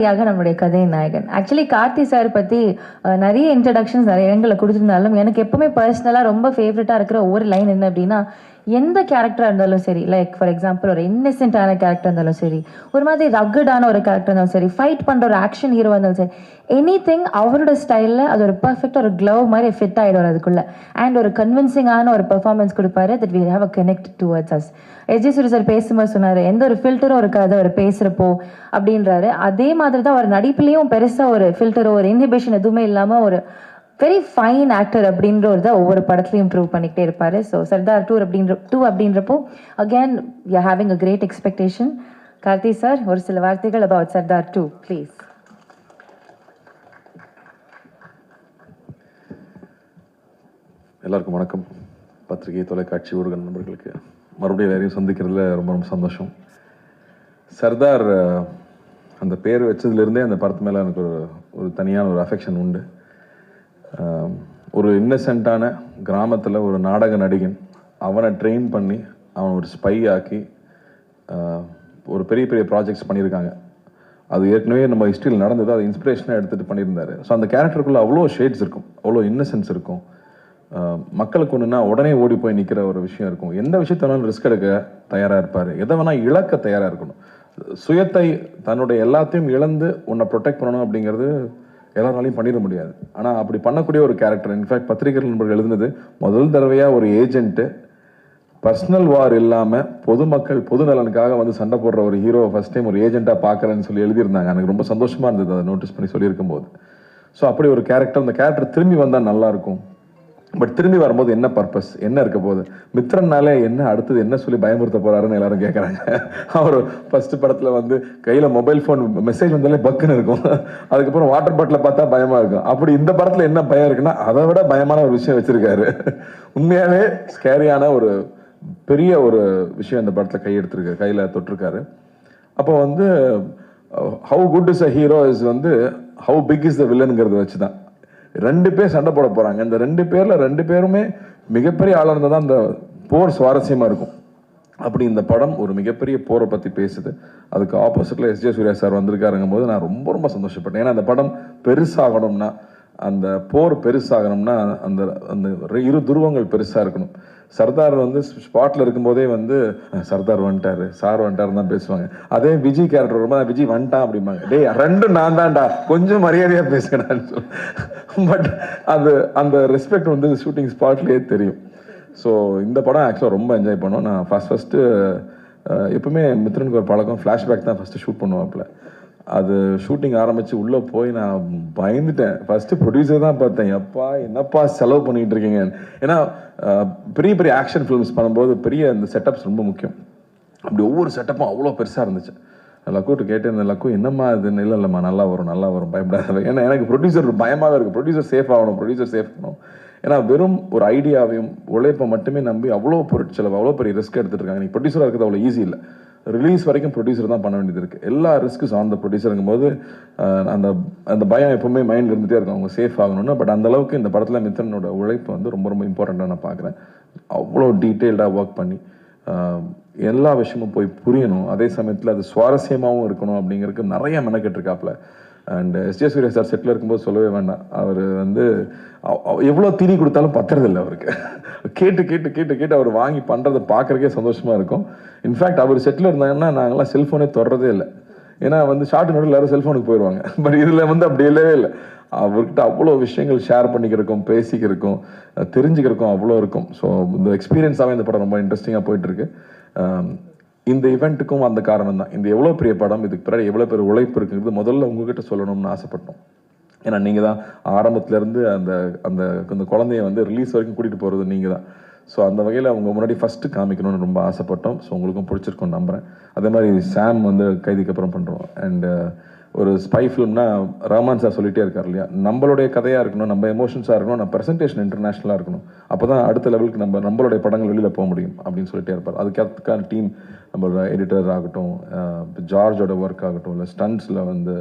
நம்முடைய கதை நாயகன் ஆக்சுவலி கார்த்தி சார் பற்றி நிறைய இன்ட்ரடக்ஷன்ஸ் நிறைய இடங்களில் கொடுத்துருந்தாலும் எனக்கு எப்பவுமே பர்சனலாக ரொம்ப ஃபேவரட்டாக இருக்கிற ஒவ்வொரு லைன் என்ன அப்படின்னா, எந்த கேரக்டராக இருந்தாலும் சரி, லைக் ஃபார் எக்ஸாம்பிள் ஒரு இன்னசென்ட்டான கேரக்டர் இருந்தாலும் சரி, ஒரு மாதிரி ரக்கடான ஒரு கேரக்டர் இருந்தாலும் சரி, ஃபைட் பண்ணுற ஒரு ஆக்ஷன் ஹீரோவாக இருந்தாலும் சரி, எனி திங் அவரோட ஸ்டைலில் அது ஒரு பர்ஃபெக்டாக ஒரு க்ளவ் மாதிரி ஃபிட் ஆகிடும் அதுக்குள்ளே. அண்ட் ஒரு கன்வின்சிங்கான ஒரு பெர்ஃபார்மன்ஸ் கொடுப்பாரு that we have a connect towards us. SJ Surya sir பேசும்போது சொன்னார், எந்த ஒரு ஃபில்டரும் இருக்காது அவர் பேசுகிறப்போ அப்படின்றாரு. அதே மாதிரி தான் அவர் நடிப்புலேயும் பெருசாக ஒரு ஃபில்டரோ ஒரு இன்ஹிபிஷன் எதுவுமே இல்லாமல் ஒரு வெரி ஃபைன் ஆக்டர் அப்படின்ற ஒரு தான் ஒவ்வொரு படத்துலையும் ப்ரூவ் பண்ணிக்கிட்டே இருப்பார். ஸோ சர்தார் டூ அப்படின்றப்போ again we are having a great expectation. Karthi sir, ஒரு சில வார்த்தைகள் அபவுட் சர்தார் 2 ப்ளீஸ். எல்லாருக்கும் வணக்கம். பத்திரிகை, தொலைக்காட்சி, ஊடக நண்பர்களுக்கு மறுபடியும் எல்லாரையும் சந்திக்கிறதுல ரொம்ப ரொம்ப சந்தோஷம். சர்தார் அந்த பேர் வச்சதுலேருந்தே அந்த படத்து மேலே எனக்கு ஒரு தனியான ஒரு அஃபெக்ஷன் உண்டு. ஒரு இன்னசென்ட்டான கிராமத்தில் ஒரு நாடக நடிகன், அவனை ட்ரெயின் பண்ணி அவன் ஒரு ஸ்பை ஆக்கி ஒரு பெரிய பெரிய ப்ராஜெக்ட்ஸ் பண்ணியிருக்காங்க. அது ஏற்கனவே நம்ம ஹிஸ்ட்ரியில் நடந்தது, அதை இன்ஸ்பிரேஷனாக எடுத்துகிட்டு பண்ணியிருந்தாரு. ஸோ அந்த கேரக்டருக்குள்ளே அவ்வளோ ஷேட்ஸ் இருக்கும், அவ்வளோ இன்னசென்ஸ் இருக்கும். மக்களுக்கு ஒன்றுனா உடனே ஓடி போய் நிற்கிற ஒரு விஷயம் இருக்கும். எந்த விஷயத்த வேணாலும் ரிஸ்க் எடுக்க தயாராக இருப்பார், எதை வேணால் இழக்க தயாராக இருக்கணும். சுயத்தை, தன்னுடைய எல்லாத்தையும் இழந்து உன்னை ப்ரொடெக்ட் பண்ணணும் அப்படிங்கிறது எல்லாராலையும் பண்ணிட முடியாது. ஆனால் அப்படி பண்ணக்கூடிய ஒரு கேரக்டர். இன்ஃபேக்ட் பத்திரிகை நண்பர்கள் எழுதுனது, முதல் தடவையாக ஒரு ஏஜென்ட்டு பர்சனல் வார் இல்லாமல் பொதுமக்கள் பொது நலனுக்காக வந்து சண்டை போடுற ஒரு ஹீரோ ஃபர்ஸ்ட் டைம் ஒரு ஏஜென்ட்டாக பார்க்குறேன்னு சொல்லி எழுதியிருந்தாங்க. எனக்கு ரொம்ப சந்தோஷமாக இருந்தது அதை நோட்டீஸ் பண்ணி சொல்லியிருக்கும் போது. ஸோ அப்படி ஒரு கேரக்டர், அந்த கேரக்டர் திரும்பி வந்தால் நல்லாயிருக்கும். பட் திரும்பி வரும்போது என்ன பர்பஸ், என்ன இருக்க போகுது, மித்ரன்னாலே என்ன அடுத்தது என்ன சொல்லி பயமுறுத்த போறாருன்னு எல்லாரும் கேட்குறாங்க. அவர் ஃபர்ஸ்ட் படத்தில் வந்து கையில் மொபைல் ஃபோன் மெசேஜ் வந்தாலே பக்குன்னு இருக்கும், அதுக்கப்புறம் வாட்டர் பாட்டில் பார்த்தா பயமாக இருக்கும். அப்படி இந்த படத்தில் என்ன பயம் இருக்குன்னா அதை விட பயமான ஒரு விஷயம் வச்சிருக்காரு. உண்மையாகவே ஸ்கேரியான ஒரு பெரிய ஒரு விஷயம் இந்த படத்தில் கையெடுத்திருக்காரு, கையில் தொட்டிருக்காரு. அப்போ வந்து how good is a hero is வந்து ஹவு பிக் இஸ் த வில்லனுங்கிறத வச்சு தான் 2 பேர் சண்டை போட போறாங்க. இந்த 2 பேர்ல 2 பேருமே மிகப்பெரிய ஆளாக இருந்தால் தான் அந்த போர் சுவாரஸ்யமா இருக்கும். அப்படி இந்த படம் ஒரு மிகப்பெரிய போரை பற்றி பேசுது. அதுக்கு ஆப்போசிட்ல எஸ்ஜே சூர்யா சார் வந்திருக்காருங்கும் போது நான் ரொம்ப ரொம்ப சந்தோஷப்பட்டேன். ஏன்னா அந்த படம் பெருசாகணும்னா, அந்த போர் பெருசாகணும்னா அந்த அந்த இரு துருவங்கள் பெருசாக இருக்கணும். சர்தார் வந்து ஸ்பாட்டில் இருக்கும்போதே வந்து சர்தார் வந்துட்டாரு, சார் வந்துட்டாருன்னு தான் பேசுவாங்க. அதே விஜய் கேரக்டர் ரொம்ப விஜய் வந்துட்டான் அப்படிம்பாங்க. டேய் 2 நான் தான்டா, கொஞ்சம் மரியாதையாக பேசுகிறேன். பட் அது அந்த ரெஸ்பெக்ட் வந்து ஷூட்டிங் ஸ்பாட்லேயே தெரியும். ஸோ இந்த படம் ஆக்சுவலாக ரொம்ப என்ஜாய் பண்ணோம். நான் ஃபஸ்ட்டு எப்பவுமே மித்ரனுக்கு ஒரு பழக்கம், ஃப்ளாஷ்பேக் தான் ஃபஸ்ட்டு ஷூட் பண்ணுவாப்புல. அது ஷூட்டிங் ஆரம்பித்து உள்ளே போய் நான் பயந்துட்டேன். ஃபஸ்ட்டு ப்ரொடியூசர் தான் பார்த்தேன், எப்பா என்னப்பா செலவு பண்ணிகிட்டு இருக்கீங்க. ஏன்னா பெரிய பெரிய ஆக்ஷன் ஃபிலிம்ஸ் பண்ணும்போது பெரிய இந்த செட்டப்ஸ் ரொம்ப முக்கியம். அப்படி ஒவ்வொரு செட்டப்பும் அவ்வளோ பெருசாக இருந்துச்சு. லக்கூட்டு கேட்டேன், லக்கு என்னம்மா இது, இல்லைம்மா நல்லா வரும் பயப்படாத. ஏன்னா எனக்கு ப்ரொடியூசர் பயமாகவே இருக்குது, ப்ரொடியூசர் சேஃப் ஆகணும். ஏன்னா வெறும் ஒரு ஐடியாவையும் உழைப்பை மட்டுமே நம்பி அவ்வளோ பொருட்செலவு, அவ்வளோ பெரிய ரிஸ்க் எடுத்துகிட்டு இருக்காங்க. நீ ப்ரொடியூசராக இருக்கிறது அவ்வளோ ஈஸி இல்லை. ரிலீஸ் வரைக்கும் ப்ரொடியூசர் தான் பண்ண வேண்டியது இருக்குது. எல்லா ரிஸ்க்கும் ஆன் த ப்ரொடியூசருங்கும் போது அந்த அந்த பயம் எப்பவுமே மைண்டில் இருந்துகிட்டே இருக்கும், அவங்க சேஃப் ஆகணும்னு. பட் அந்த அளவுக்கு இந்த படத்தில் மித்ரனோட உழைப்பு வந்து ரொம்ப ரொம்ப இம்பார்ட்டண்ட்டாக நான் பார்க்குறேன். அவ்வளோ டீட்டெயில்டாக ஒர்க் பண்ணி எல்லா விஷயமும் போய் புரியணும், அதே சமயத்தில் அது சுவாரஸ்யமாகவும் இருக்கணும் அப்படிங்கிறதுக்கு நிறைய மெனக்கெட்டிருக்காப்புல. அண்ட் எஸ்ஜே சூர்யா சார் செட்டில் இருக்கும்போது சொல்லவே வேண்டாம். அவர் வந்து எவ்வளோ தீனி கொடுத்தாலும் பத்துறதில்லை அவருக்கு. கேட்டு அவர் வாங்கி பண்ணுறதை பார்க்குறக்கே சந்தோஷமாக இருக்கும். இன்ஃபேக்ட் அவர் செட்டில் இருந்தாங்கன்னா நாங்கள்லாம் செல்ஃபோனே தொடரதே இல்லை. ஏன்னா வந்து ஷார்ட் நோட்டில் எல்லாரும் செல்ஃபோனுக்கு போயிடுவாங்க. பட் இதில் வந்து அப்படி இல்லவே இல்லை. அவர்கிட்ட அவ்வளோ விஷயங்கள் ஷேர் பண்ணிக்கிறக்கும், பேசிக்கிறக்கும், தெரிஞ்சுக்கிறக்கும் அவ்வளோ இருக்கும். ஸோ இந்த எக்ஸ்பீரியன்ஸாகவே இந்த படம் ரொம்ப இன்ட்ரெஸ்டிங்காக போயிட்டுருக்கு. இந்த இவெண்ட்டுக்கும் அந்த காரணம் தான். இந்த எவ்வளோ பெரிய படம், இதுக்கு பின்னாடி எவ்வளோ பெரிய உழைப்பு இருக்குங்கிறது முதல்ல உங்ககிட்ட சொல்லணும்னு ஆசைப்பட்டோம். ஏன்னா நீங்கள் தான் ஆரம்பத்துலேருந்து அந்த அந்த அந்த குழந்தைய வந்து ரிலீஸ் வரைக்கும் கூட்டிகிட்டு போகிறது நீங்கள் தான். ஸோ அந்த வகையில் அவங்க முன்னாடி ஃபஸ்ட்டு காமிக்கணும்னு ரொம்ப ஆசைப்பட்டோம். ஸோ உங்களுக்கும் பிடிச்சிருக்கோன்னு நம்புகிறேன். அதே மாதிரி சாம் வந்து கைதிக்கு அப்புறம் பண்ணுறோம். அண்ட் ஒரு ஸ்பை ஃபிலிம்னா ரஹ்மான் சார் சொல்லிகிட்டே இருக்கார் இல்லையா, நம்மளுடைய கதையாக இருக்கணும், நம்ம எமோஷன்ஸாக இருக்கணும், நம்ம ப்ரெசன்டேஷன் இன்டர்நேஷ்னலாக இருக்கணும். அப்போ தான் அடுத்த லெவலுக்கு நம்மளுடைய படங்கள் வெளியில் போக முடியும் அப்படின்னு சொல்லிட்டே இருப்பார். அதுக்கான டீம், நம்மளோட எடிட்டர் ஆகட்டும், ஜார்ஜோட ஒர்க் ஆகட்டும், இல்லை ஸ்டண்ட்ஸில் வந்து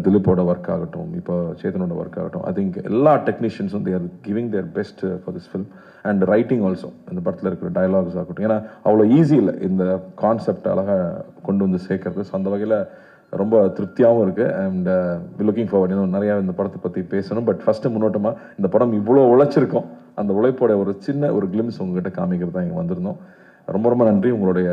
திலீப்போட ஒர்க் ஆகட்டும், இப்போ சேதனோட ஒர்க் ஆகட்டும், ஐ திங்க் எல்லா டெக்னீஷியன்ஸும் they are giving their best for this film. And writing also, இந்த படத்தில் இருக்கிற டயலாக்ஸ் ஆகட்டும், ஏன்னா அவ்வளோ ஈஸி இல்லை இந்த கான்செப்ட் அழகாக கொண்டு வந்து சேர்க்கறது. ஸோ அந்த வகையில் ரொம்ப திருப்தியாகவும் இருக்குது. அண்ட் லுக்கிங் ஃபார்வர்ட் இன்னும் நிறையா இந்த படத்தை பற்றி பேசணும். பட் ஃபஸ்ட்டு முன்னோட்டமாக இந்த படம் இவ்வளோ உழைச்சிருக்கோம், அந்த உழைப்போட ஒரு சின்ன ஒரு கிளிம்ஸ் உங்ககிட்ட காமிக்கிறது தான் இங்கே வந்திருந்தோம். ரொம்ப ரொம்ப நன்றி. உங்களுடைய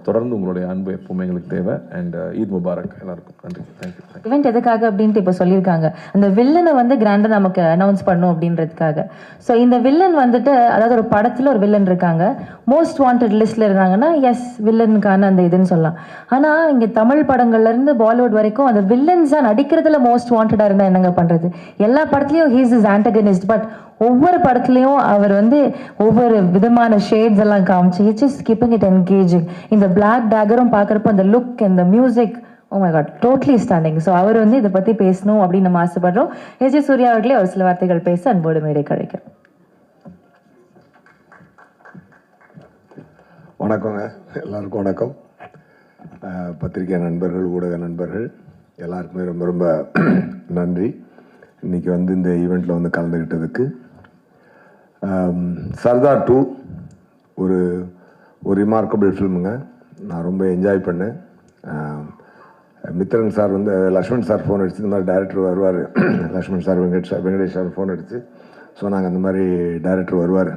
தொடர்ந்து உங்களுடைய அன்பு எப்பவுமே எங்களுக்கு தேவை. அண்ட் ஈத் முபாரக் எல்லாருக்கும். நன்றி. தேங்க்யூ. இவெண்ட் எதுக்காக அப்படின்ட்டு இப்போ சொல்லியிருக்காங்க, அந்த வில்லனை வந்து கிராண்டாக நமக்கு அனௌன்ஸ் பண்ணும் அப்படின்றதுக்காக. ஸோ இந்த வில்லன் வந்துட்டு, அதாவது ஒரு படத்தில் ஒரு வில்லன் இருக்காங்க, மோஸ்ட் வாண்டட் லிஸ்ட்டில் இருந்தாங்கன்னா எஸ் வில்லனுக்கான அந்த இதுன்னு சொல்லலாம். ஆனால் இங்கே தமிழ் படங்கள்லேருந்து பாலிவுட் வரைக்கும் அந்த வில்லன்ஸாக நடிக்கிறதுல மோஸ்ட் வாண்டடாக இருந்தால் என்னங்க பண்ணுறது? எல்லா படத்துலையும் ஹீஸ் இஸ் ஆன்டகனிஸ்ட், பட் ஒவ்வொரு படத்துலையும் அவர் வந்து ஒவ்வொரு விதமான ஷேட்ஸ் எல்லாம் காமிச்சு it's just keeping it engaging. இந்த பிளாக் டேகரும் பார்க்குறப்போ அந்த லுக் அந்த music, oh my god, totally standing. So அவர் வந்து இதை பற்றி பேசணும் அப்படின்னு நம்ம ஆசைப்படுறோம். எஸ்.ஜே. சூர்யா அவர்களே ஒரு சில வார்த்தைகள் பேச அன்போடு மேடை கழிக்கிறோம். வணக்கங்க, எல்லாருக்கும் வணக்கம். பத்திரிகை நண்பர்கள், ஊடக நண்பர்கள் எல்லாருக்குமே ரொம்ப ரொம்ப நன்றி. இன்றைக்கி வந்து இந்த ஈவெண்ட்டில் வந்து கலந்துக்கிட்டதுக்கு. சர்தார் 2 ஒரு ரிமார்க்கபிள் ஃபில்முங்க. நான் ரொம்ப என்ஜாய் பண்ணேன். மித்ரன் சார் வந்து லக்ஷ்மண் சார் ஃபோன் அடிச்சு இந்த மாதிரி டைரக்டர் வருவார், Lakshman sir Venkatesh sir phone அடிச்சு சொன்னாங்க, அந்த மாதிரி டைரக்டர் வருவார்,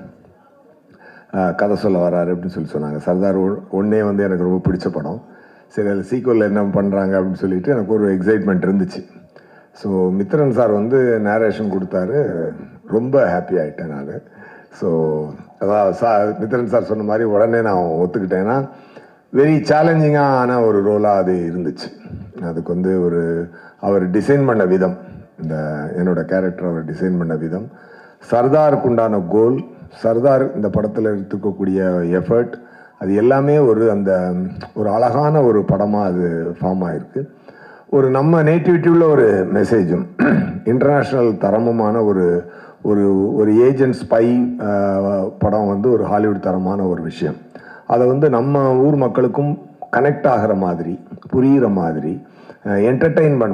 கதை சொல்ல வராரு அப்படின்னு சொன்னாங்க. சர்தார் 1 வந்து எனக்கு ரொம்ப பிடிச்ச படம். சரி, அதில் சீக்வலில் என்ன பண்ணுறாங்க அப்படின்னு சொல்லிட்டு எனக்கு ஒரு எக்ஸைட்மெண்ட் இருந்துச்சு. ஸோ மித்ரன் சார் வந்து நேரேஷன் கொடுத்தாரு, ரொம்ப ஹாப்பி ஆகிட்டேன் நான். ஸோ அதான் மித்ரன் சார் சொன்ன மாதிரி உடனே நான் ஒத்துக்கிட்டேன்னா வெரி சேலஞ்சிங்கான ஒரு ரோலாக அது இருந்துச்சு. அதுக்கு வந்து அவர் டிசைன் பண்ண விதம், இந்த என்னோடய கேரக்டர் அவர் டிசைன் பண்ண விதம், சர்தாருக்கு உண்டான கோல், சர்தார் இந்த படத்தில் எடுத்துக்கக்கூடிய எஃபர்ட், அது எல்லாமே அந்த ஒரு அழகான ஒரு படமாக அது ஃபார்ம் ஆகிருக்கு. ஒரு நம்ம நேட்டிவிட்டியுள்ள ஒரு மெசேஜும், இன்டர்நேஷ்னல் தரமுமான ஒரு ஏஜென்ட் ஸ்பை படம் வந்து ஒரு ஹாலிவுட் தரமான ஒரு விஷயம். அதை வந்து நம்ம ஊர் மக்களுக்கும் கனெக்ட் ஆகிற மாதிரி, புரிகிற மாதிரி,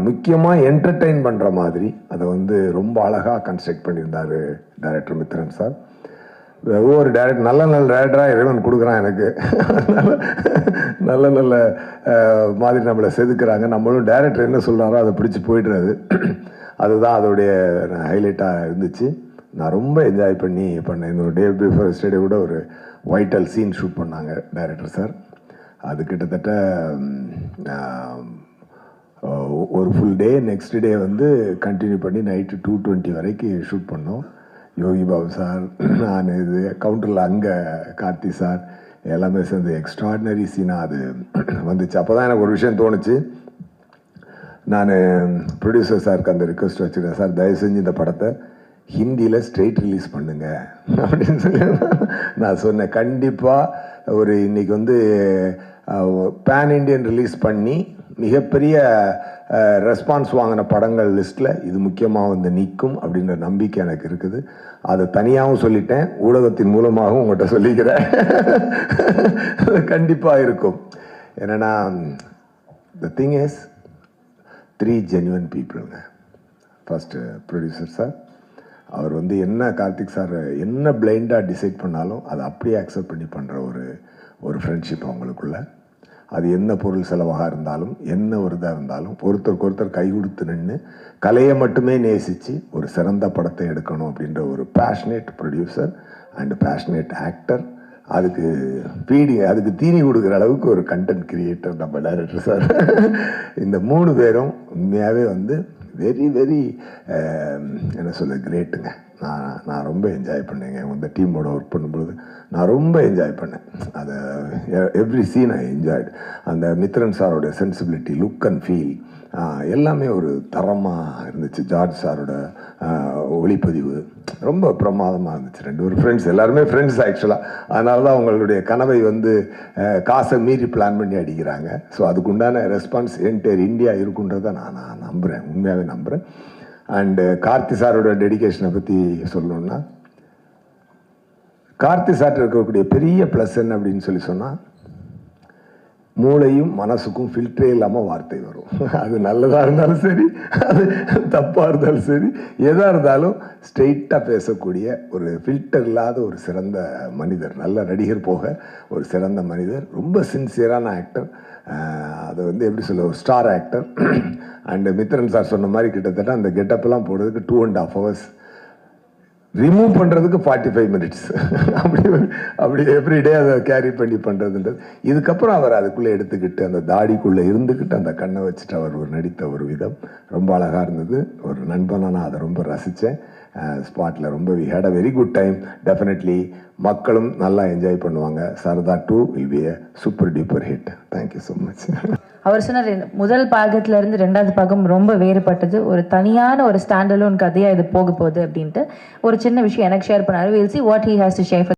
முக்கியமாக என்டர்டெயின் பண்ணுற மாதிரி அதை வந்து ரொம்ப அழகாக கன்ஸ்ட்ரக்ட் பண்ணியிருந்தார் டைரக்டர் மித்ரன் சார். ஒவ்வொரு டைரக்டர் நல்ல டைரக்டராக இறைவன் கொடுக்குறான் எனக்கு. நல்ல மாதிரி நம்மளை செதுக்குறாங்க. நம்மளும் டைரக்டர் என்ன சொல்கிறாரோ அதை பிடிச்சி போய்டுறது. அதுதான் அதோடைய ஹைலைட்டாக இருந்துச்சு. நான் ரொம்ப என்ஜாய் பண்ணேன். இந்த டே பிஃபோர் எஸ்டர்டே கூட ஒரு வைட்டல் சீன் ஷூட் பண்ணாங்க டைரக்டர் சார். அது கிட்டத்தட்ட ஒரு ஃபுல் டே, நெக்ஸ்ட் டே வந்து கண்டினியூ பண்ணி நைட்டு 2:20 வரைக்கும் ஷூட் பண்ணோம். யோகி பாபு சார், நான் இது கவுண்டரில் அங்கே கார்த்தி சார் எல்லாமே சேர்ந்து எக்ஸ்ட்ராடினரி சீனாக அது வந்துச்சு. அப்போ தான் எனக்கு ஒரு விஷயம் தோணுச்சு. நான் ப்ரொடியூசர் சாருக்கு அந்த ரிக்வெஸ்ட் வச்சுருக்கேன், சார் தயவு செஞ்சு இந்த படத்தை ஹிந்தியில் ஸ்ட்ரெயிட் ரிலீஸ் பண்ணுங்க அப்படின்னு சொல்லி நான் சொன்னேன். கண்டிப்பாக இன்றைக்கி வந்து பேன் இண்டியன் ரிலீஸ் பண்ணி மிகப்பெரிய ரெஸ்பான்ஸ் வாங்கின படங்கள் லிஸ்ட்டில் இது முக்கியமாக வந்து நிற்கும் அப்படின்ற நம்பிக்கை எனக்கு இருக்குது. அதை தனியாகவும் சொல்லிட்டேன், ஊடகத்தின் மூலமாகவும் உங்கள்கிட்ட சொல்லிக்கிறேன். கண்டிப்பாக இருக்கும். என்னென்னா த திங் இஸ் 3 ஜென்யூன் பீப்புளுங்க. ஃபஸ்ட்டு ப்ரொடியூசர் சார், அவர் வந்து என்ன கார்த்திக் சார் என்ன பிளைண்டாக டிசைட் பண்ணாலும் அதை அப்படியே அக்செப்ட் பண்ணி பண்ணுற ஒரு ஃப்ரெண்ட்ஷிப் அவங்களுக்குள்ள. அது என்ன பொருள் செலவாக இருந்தாலும், என்ன ஒரு இதாக இருந்தாலும், ஒருத்தருக்கு ஒருத்தர் கை கொடுத்து நின்று கலையை மட்டுமே நேசித்து ஒரு சிறந்த படத்தை எடுக்கணும் அப்படின்ற ஒரு passionate producer and passionate actor. அதுக்கு தீனி கொடுக்குற அளவுக்கு ஒரு கண்டென்ட் கிரியேட்டர் நம்ம டைரக்டர் சார். இந்த 3 பேரும் உண்மையாகவே வந்து வெரி என்ன சொல்ல கிரேட்டுங்க. நான் ரொம்ப என்ஜாய் பண்ணேங்க. இந்த டீமோட ஒர்க் பண்ணும்பொழுது நான் ரொம்ப என்ஜாய் பண்ணேன். அதை எவ்ரி சீன் ஐ என்ஜாய்டு. அந்த மித்ரன் சாரோட சென்சிபிலிட்டி, லுக் அண்ட் ஃபீல் எல்லாமே ஒரு தரமாக இருந்துச்சு. ஜார்ஜ் சாரோட ஒளிப்பதிவு ரொம்ப பிரமாதமாக இருந்துச்சு. 2 ஒரு ஃப்ரெண்ட்ஸ், எல்லாருமே ஃப்ரெண்ட்ஸ் ஆக்சுவலாக. அதனால தான் அவங்களுடைய கனவை வந்து காசை மீறி பிளான் பண்ணி அடிக்கிறாங்க. ஸோ அதுக்குண்டான ரெஸ்பான்ஸ் என்டையர் இந்தியா இருக்குன்றதை நான் நம்புகிறேன், உண்மையாகவே நம்புகிறேன். அண்டு கார்த்தி சாரோட டெடிகேஷனை பற்றி சொல்லணுன்னா, கார்த்தி சார்ட்ட இருக்கக்கூடிய பெரிய ப்ளஸ் என்ன அப்படின்னு சொன்னால், மூளையும் மனசுக்கும் ஃபில்டரே இல்லாமல் வார்த்தை வரும். அது நல்லதாக இருந்தாலும் சரி, அது தப்பாக இருந்தாலும் சரி, எதாக இருந்தாலும் ஸ்ட்ரெயிட்டாக பேசக்கூடிய ஒரு ஃபில்டர் இல்லாத ஒரு சிறந்த மனிதர், நல்ல நடிகர் போக ஒரு சிறந்த மனிதர், ரொம்ப சின்சியரான ஆக்டர். அது வந்து எப்படி சொல்ல, ஒரு star actor. And Mithran sir சொன்ன மாதிரி கிட்டத்தட்ட அந்த கெட்டப்லாம் போடுறதுக்கு 2.5 hours, ரிமூவ் பண்ணுறதுக்கு 45 minutes. அப்படி எவ்ரிடே அதை கேரி பண்ணி பண்ணுறதுன்றது. இதுக்கப்புறம் அவர் அதுக்குள்ளே எடுத்துக்கிட்டு அந்த தாடிக்குள்ளே இருந்துக்கிட்டு அந்த கண்ணை வச்சுட்டு அவர் ஒரு நடித்த ஒரு விதம் ரொம்ப அழகாக இருந்தது. ஒரு நண்பனாக நான் அதை ரொம்ப ரசித்தேன். ஸ்பாட்டில் ரொம்ப we had a very good time. Definitely மக்களும் நல்லா என்ஜாய் பண்ணுவாங்க. Sardar 2 will be a super duper hit. Thank you so much. அவர் சொன்னார் முதல் பாகத்துல இருந்து 2வது பாகம் ரொம்ப வேறுபட்டது, ஒரு தனியான ஒரு ஸ்டாண்டலோன் கதையா இது போக போகுது அப்படின்ட்டு ஒரு சின்ன விஷயம் எனக்கு ஷேர் பண்ணாரு. we'll see what he has to share for